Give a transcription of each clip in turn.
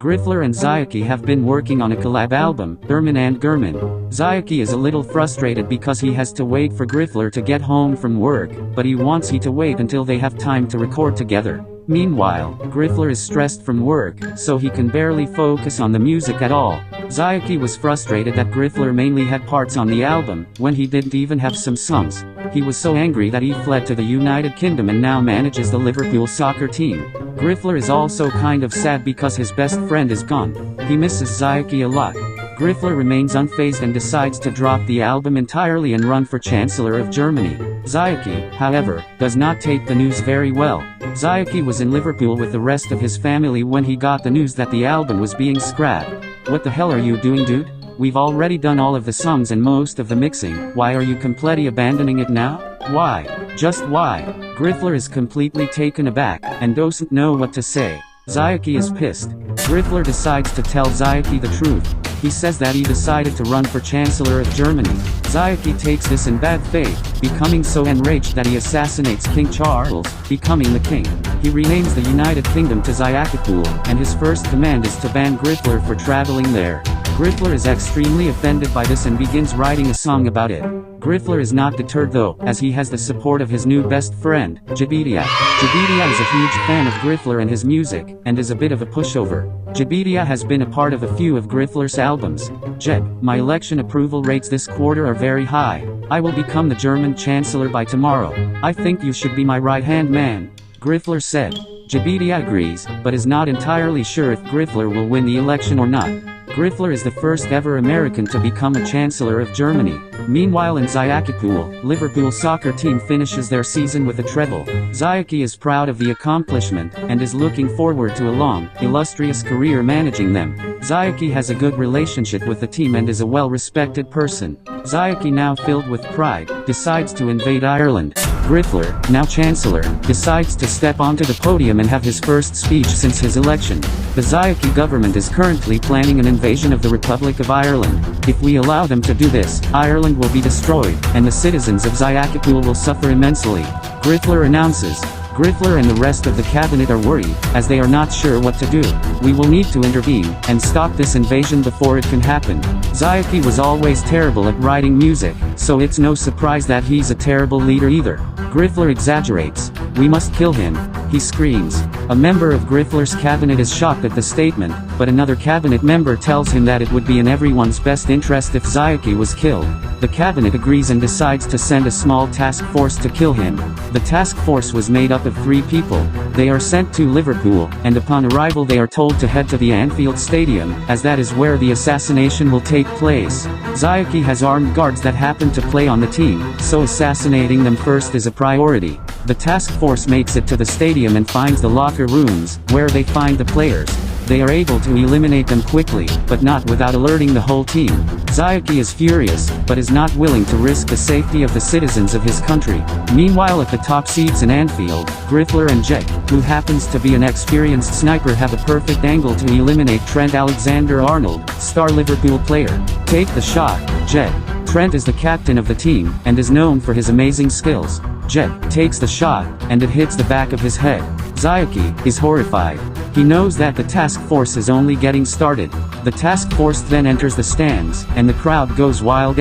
Griffler and Zayaki have been working on a collab album, Ermin and Ghermin. Zayaki is a little frustrated because he has to wait for Griffler to get home from work, but he wants he to wait until they have time to record together. Meanwhile, Griffler is stressed from work, so he can barely focus on the music at all. Zayaki was frustrated that Griffler mainly had parts on the album, when he didn't even have some songs. He was so angry that he fled to the United Kingdom and now manages the Liverpool soccer team. Griffler is also kind of sad because his best friend is gone. He misses Zayaki a lot. Griffler remains unfazed and decides to drop the album entirely and run for Chancellor of Germany. Zayaki, however, does not take the news very well. Zayaki was in Liverpool with the rest of his family when he got the news that the album was being scrapped. "What the hell are you doing, dude? We've already done all of the songs and most of the mixing. Why are you completely abandoning it now? Why? Just why?" Griffler is completely taken aback, and doesn't know what to say. Zayaki is pissed. Griffler decides to tell Zayaki the truth. He says that he decided to run for Chancellor of Germany. Zayaki takes this in bad faith, becoming so enraged that he assassinates King Charles, becoming the king. He renames the United Kingdom to Zayakapool, and his first command is to ban Griffler for traveling there. Griffler is extremely offended by this and begins writing a song about it. Griffler is not deterred though, as he has the support of his new best friend, Jabidia. Jabidia is a huge fan of Griffler and his music, and is a bit of a pushover. Jabidia has been a part of a few of Griffler's albums. "Jeb, my election approval rates this quarter are very high. I will become the German Chancellor by tomorrow. I think you should be my right-hand man," Griffler said. Jabidia agrees, but is not entirely sure if Griffler will win the election or not. Griffler is the first ever American to become a Chancellor of Germany. Meanwhile in Zayakapool, Liverpool soccer team finishes their season with a treble. Zayaki is proud of the accomplishment, and is looking forward to a long, illustrious career managing them. Zayaki has a good relationship with the team and is a well-respected person. Zayaki, now filled with pride, decides to invade Ireland. Griffler, now Chancellor, decides to step onto the podium and have his first speech since his election. The Zayaki government is currently planning an invasion of the Republic of Ireland. If we allow them to do this, Ireland will be destroyed, and the citizens of Zayakapool will suffer immensely, Griffler announces. Griffler and the rest of the cabinet are worried, as they are not sure what to do. "We will need to intervene, and stop this invasion before it can happen." Zayaki was always terrible at writing music, so it's no surprise that he's a terrible leader either. Griffler exaggerates. "We must kill him," he screams. A member of Griffler's cabinet is shocked at the statement, but another cabinet member tells him that it would be in everyone's best interest if Zayaki was killed. The cabinet agrees and decides to send a small task force to kill him. The task force was made up of 3 people. They are sent to Liverpool, and upon arrival they are told to head to the Anfield Stadium, as that is where the assassination will take place. Zayaki has armed guards that happen to play on the team, so assassinating them first is a priority. The task force makes it to the stadium and finds the locker rooms, where they find the players. They are able to eliminate them quickly, but not without alerting the whole team. Zayaki is furious, but is not willing to risk the safety of the citizens of his country. Meanwhile at the top seats in Anfield, Griffler and Jed, who happens to be an experienced sniper, have a perfect angle to eliminate Trent Alexander-Arnold, star Liverpool player. "Take the shot, Jed." Trent is the captain of the team, and is known for his amazing skills. Jed takes the shot, and it hits the back of his head. Zayaki is horrified. He knows that the task force is only getting started. The task force then enters the stands, and the crowd goes wild.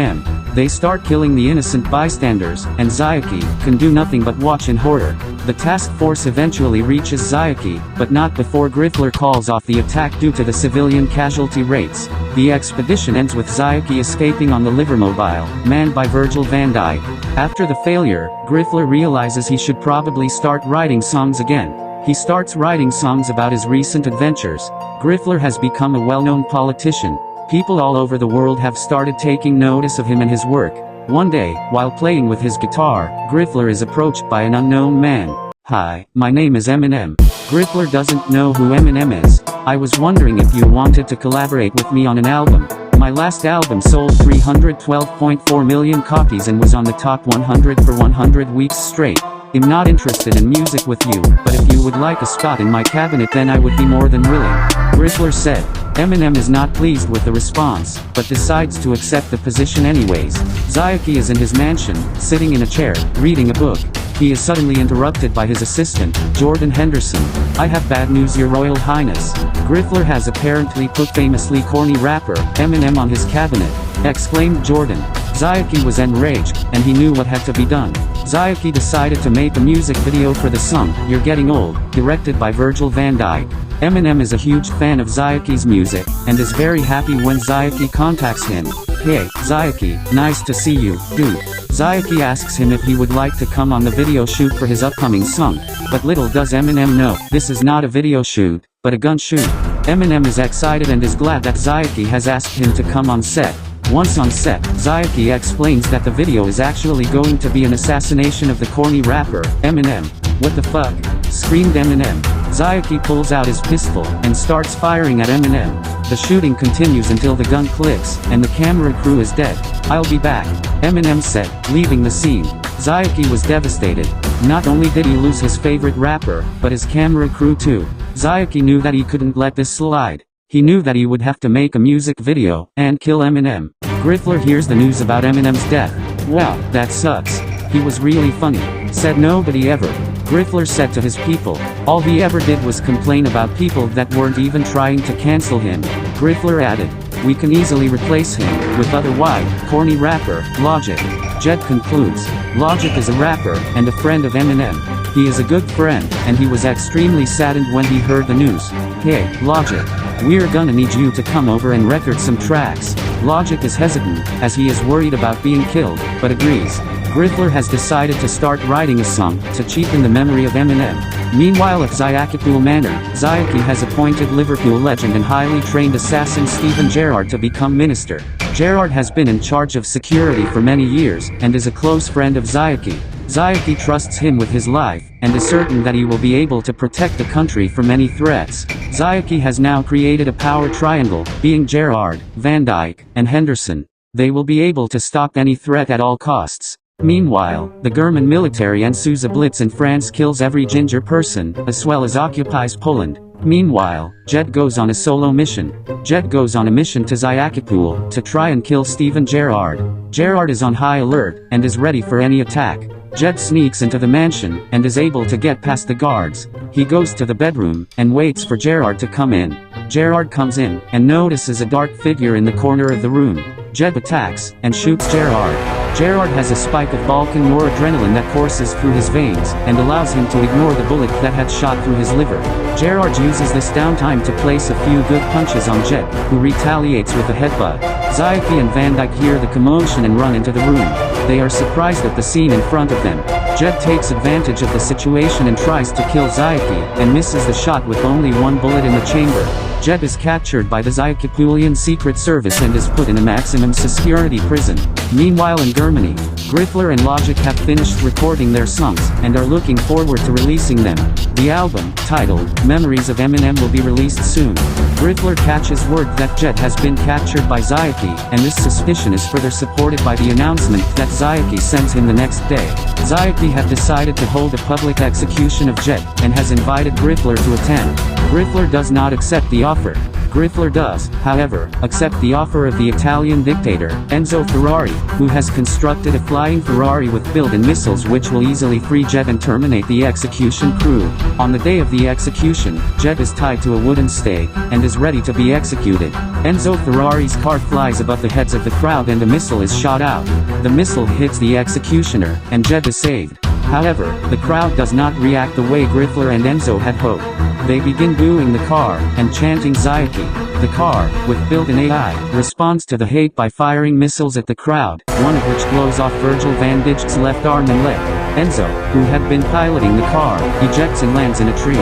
They start killing the innocent bystanders, and Zayaki can do nothing but watch in horror. The task force eventually reaches Zayaki, but not before Griffler calls off the attack due to the civilian casualty rates. The expedition ends with Zayaki escaping on the Livermobile, manned by Virgil van Dijk. After the failure, Griffler realizes he should probably start writing songs again. He starts writing songs about his recent adventures. Griffler has become a well-known politician. People all over the world have started taking notice of him and his work. One day, while playing with his guitar, Griffler is approached by an unknown man. "Hi, my name is Eminem." Griffler doesn't know who Eminem is. "I was wondering if you wanted to collaborate with me on an album. My last album sold 312.4 million copies and was on the top 100 for 100 weeks straight. I'm not interested in music with you, but if you would like a spot in my cabinet then I would be more than willing," Griffler said. Eminem is not pleased with the response, but decides to accept the position anyways. Zayaki is in his mansion, sitting in a chair, reading a book. he is suddenly interrupted by his assistant, Jordan Henderson. "I have bad news, Your Royal Highness. Griffler has apparently put famously corny rapper, Eminem on his cabinet," exclaimed Jordan. Zayaki was enraged, and he knew what had to be done. Zayaki decided to make a music video for the song, "You're Getting Old," directed by Virgil van Dijk. Eminem is a huge fan of Zayaki's music, and is very happy when Zayaki contacts him. "Hey, Zayaki, nice to see you, dude." Zayaki asks him if he would like to come on the video shoot for his upcoming song, but little does Eminem know, this is not a video shoot, but a gun shoot. Eminem is excited and is glad that Zayaki has asked him to come on set. Once on set, Zayaki explains that the video is actually going to be an assassination of the corny rapper, Eminem. "What the fuck?" screamed Eminem. Zayaki pulls out his pistol, and starts firing at Eminem. The shooting continues until the gun clicks, and the camera crew is dead. "I'll be back," Eminem said, leaving the scene. Zayaki was devastated. Not only did he lose his favorite rapper, but his camera crew too. Zayaki knew that he couldn't let this slide. He knew that he would have to make a music video, and kill Eminem. Griffler hears the news about Eminem's death. "Wow, that sucks. He was really funny," said nobody ever. Griffler said to his people, all he ever did was complain about people that weren't even trying to cancel him. Griffler added, "We can easily replace him with other white, corny rapper, Logic." Jed concludes, Logic is a rapper, and a friend of Eminem. He is a good friend, and he was extremely saddened when he heard the news. "Hey, Logic. We're gonna need you to come over and record some tracks." Logic is hesitant, as he is worried about being killed, but agrees. Griffler has decided to start writing a song, to cheapen the memory of Eminem. Meanwhile at Zayakipool Manor, Zayaki has appointed Liverpool legend and highly trained assassin Stephen Gerrard to become minister. Gerrard has been in charge of security for many years, and is a close friend of Zayaki. Zayaki trusts him with his life, and is certain that he will be able to protect the country from any threats. Zayaki has now created a power triangle, being Gerrard, Van Dijk, and Henderson. They will be able to stop any threat at all costs. Meanwhile, the Ghermin military ensues a blitz in France, kills every ginger person, as well as occupies Poland. Meanwhile, Jed goes on a solo mission. Jed goes on a mission to Zayakipool, to try and kill Stephen Gerrard. Gerrard is on high alert, and is ready for any attack. Jed sneaks into the mansion, and is able to get past the guards. He goes to the bedroom, and waits for Gerrard to come in. Gerrard comes in, and notices a dark figure in the corner of the room. Jed attacks, and shoots Gerrard. Gerrard has a spike of Balkan noradrenaline that courses through his veins, and allows him to ignore the bullet that had shot through his liver. Gerrard uses this downtime to place a few good punches on Jed, who retaliates with a headbutt. Zayaki and Van Dijk hear the commotion and run into the room. They are surprised at the scene in front of them. Jed takes advantage of the situation and tries to kill Zayaki, and misses the shot with only one bullet in the chamber. Jed is captured by the Zayakipoolian Secret Service and is put in a maximum security prison. Meanwhile in Germany, Griffler and Logic have finished recording their songs, and are looking forward to releasing them. The album, titled Memories of Eminem, will be released soon. Griffler catches word that Jed has been captured by Zayaki, and this suspicion is further supported by the announcement that Zayaki sends him the next day. Zayaki had decided to hold a public execution of Jed, and has invited Griffler to attend. Griffler does not accept the offer. Griffler does, however, accept the offer of the Italian dictator, Enzo Ferrari, who has constructed a flying Ferrari with built-in missiles which will easily free Jed and terminate the execution crew. On the day of the execution, Jed is tied to a wooden stake, and is ready to be executed. Enzo Ferrari's car flies above the heads of the crowd and a missile is shot out. The missile hits the executioner, and Jed is saved. However, the crowd does not react the way Griffler and Enzo had hoped. They begin booing the car, and chanting Zayaki. The car, with built-in AI, responds to the hate by firing missiles at the crowd, one of which blows off Virgil van Dijk's left arm and leg. Enzo, who had been piloting the car, ejects and lands in a tree.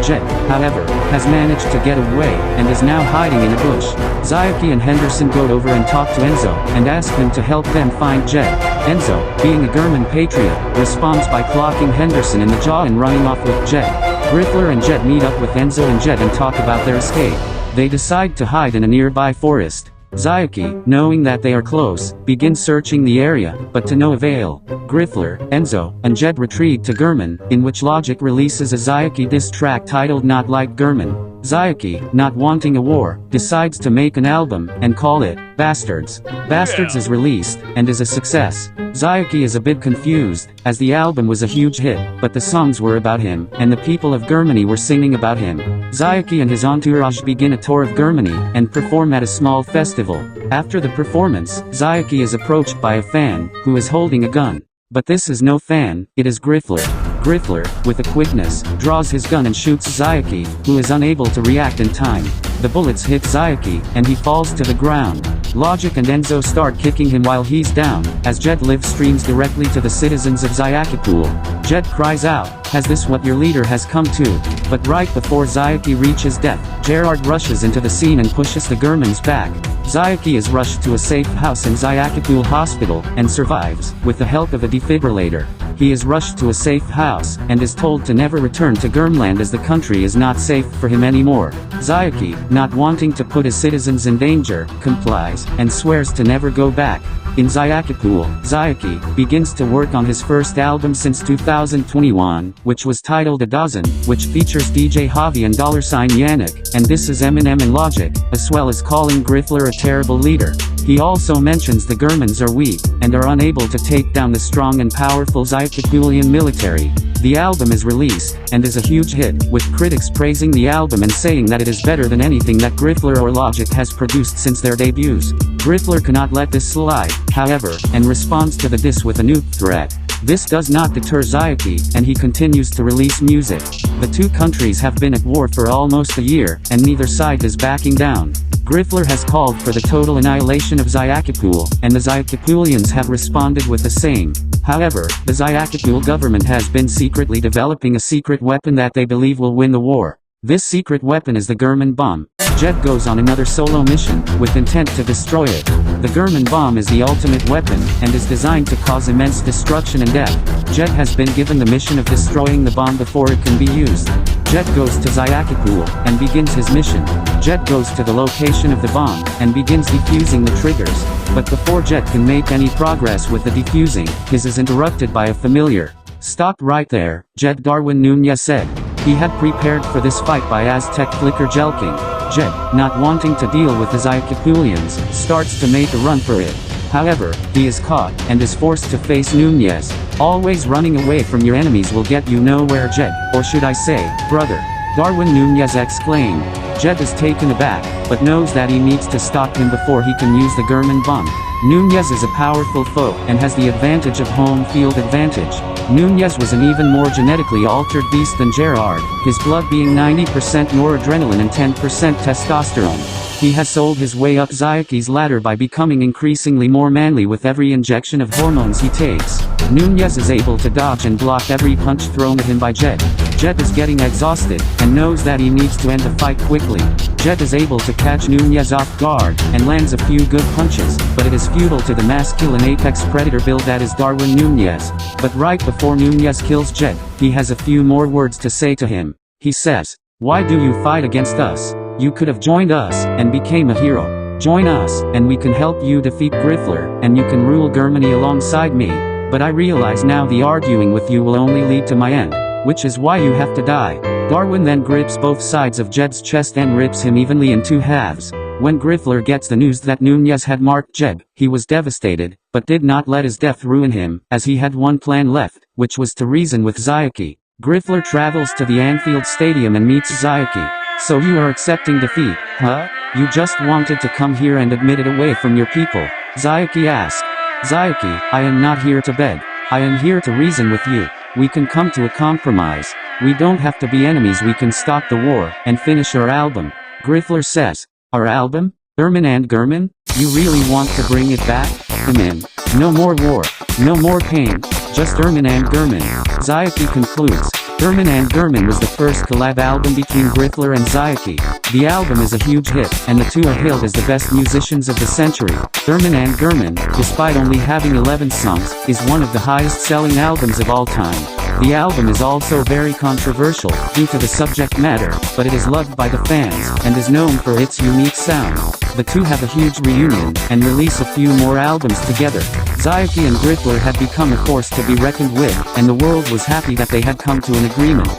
Jed, however, has managed to get away, and is now hiding in a bush. Zayaki and Henderson go over and talk to Enzo, and ask him to help them find Jed. Enzo, being a Ghermin patriot, responds by clocking Henderson in the jaw and running off with Jed. Griffler and Jed meet up with Enzo and Jed and talk about their escape. They decide to hide in a nearby forest. Zayaki, knowing that they are close, begins searching the area, but to no avail. Griffler, Enzo, and Jed retreat to Ghermin, in which Logic releases a Zayaki diss track titled Not Like Ghermin. Zyaki, not wanting a war, decides to make an album, and call it Bastards. Bastards is released, and is a success. Zyaki is a bit confused, as the album was a huge hit, but the songs were about him, and the people of Germany were singing about him. Zyaki and his entourage begin a tour of Germany, and perform at a small festival. After the performance, Zyaki is approached by a fan, who is holding a gun. But this is no fan, it is Griffler. Griffler, with a quickness, draws his gun and shoots Zyaki, who is unable to react in time. The bullets hit Zyaki, and he falls to the ground. Logic and Enzo start kicking him while he's down, as Jed live streams directly to the citizens of Zyakipul. Jed cries out, "Is this what your leader has come to?" But right before Zyaki reaches death, Gerard rushes into the scene and pushes the Ghermins back. Zyaki is rushed to a safe house in Zyakipul hospital, and survives, with the help of a defibrillator. He is rushed to a safe house, and is told to never return to Ghermland as the country is not safe for him anymore. Zyaki, not wanting to put his citizens in danger, complies, and swears to never go back. In Zyakipul, Zyaki begins to work on his first album since 2021, which was titled A Dozen, which features DJ Javi and $sign Yannick, and this is Eminem and Logic, as well as calling Griffler a terrible leader. He also mentions the Ghermins are weak, and are unable to take down the strong and powerful Zyakapulian military. The album is released, and is a huge hit, with critics praising the album and saying that it is better than anything that Griffler or Logic has produced since their debuts. Griffler cannot let this slide, however, and responds to the diss with a nuke threat. This does not deter Zyaki, and he continues to release music. The two countries have been at war for almost a year, and neither side is backing down. Griffler has called for the total annihilation of Zyakipul, and the Zyakapulians have responded with the same. However, the Zyakipul government has been secretly developing a secret weapon that they believe will win the war. This secret weapon is the Ghermin bomb. Jed goes on another solo mission, with intent to destroy it. The Ghermin bomb is the ultimate weapon, and is designed to cause immense destruction and death. Jed has been given the mission of destroying the bomb before it can be used. Jed goes to Zyakipul, and begins his mission. Jed goes to the location of the bomb, and begins defusing the triggers. But before Jed can make any progress with the defusing, his is interrupted by a familiar. "Stop right there," Jed Darwin Nunez said. He had prepared for this fight by Aztec Flicker Jelking. Jed, not wanting to deal with the Zyakapulians, starts to make a run for it. However, he is caught, and is forced to face Nunez. "Always running away from your enemies will get you nowhere, Jed, or should I say, brother," Darwin Nunez exclaimed. Jed is taken aback, but knows that he needs to stop him before he can use the Ghermin bomb. Nunez is a powerful foe, and has the advantage of home field advantage. Nunez was an even more genetically altered beast than Gerard, his blood being 90% noradrenaline and 10% testosterone. He has sold his way up Zyaki's ladder by becoming increasingly more manly with every injection of hormones he takes. Nunez is able to dodge and block every punch thrown at him by Jed. Jed is getting exhausted, and knows that he needs to end the fight quickly. Jed is able to catch Nunez off guard, and lands a few good punches, but it is futile to the masculine apex predator build that is Darwin Nunez. But right before Nunez kills Jed, he has a few more words to say to him. He says, "Why do you fight against us? You could have joined us, and became a hero. Join us, and we can help you defeat Griffler, and you can rule Germany alongside me. But I realize now the arguing with you will only lead to my end, which is why you have to die." Darwin then grips both sides of Jed's chest and rips him evenly in two halves. When Griffler gets the news that Nunez had marked Jed, he was devastated, but did not let his death ruin him, as he had one plan left, which was to reason with Zyaki. Griffler travels to the Anfield Stadium and meets Zyaki. "So you are accepting defeat, huh? You just wanted to come here and admit it away from your people?" Zyaki asked. "Zyaki, I am not here to beg. I am here to reason with you. We can come to a compromise. We don't have to be enemies, we can stop the war, and finish our album." Griffler says, "Our album? Ermin and Ghermin? You really want to bring it back? Ermin. No more war. No more pain. Just Ermin and Ghermin." Zyaki concludes. Ermin and Ghermin was the first collab album between Griffler and Zyaki. The album is a huge hit, and the two are hailed as the best musicians of the century. Ermin and Ghermin, despite only having 11 songs, is one of the highest-selling albums of all time. The album is also very controversial, due to the subject matter, but it is loved by the fans, and is known for its unique sound. The two have a huge reunion, and release a few more albums together. Zyaki and Griffler had become a force to be reckoned with, and the world was happy that they had come to an agreement.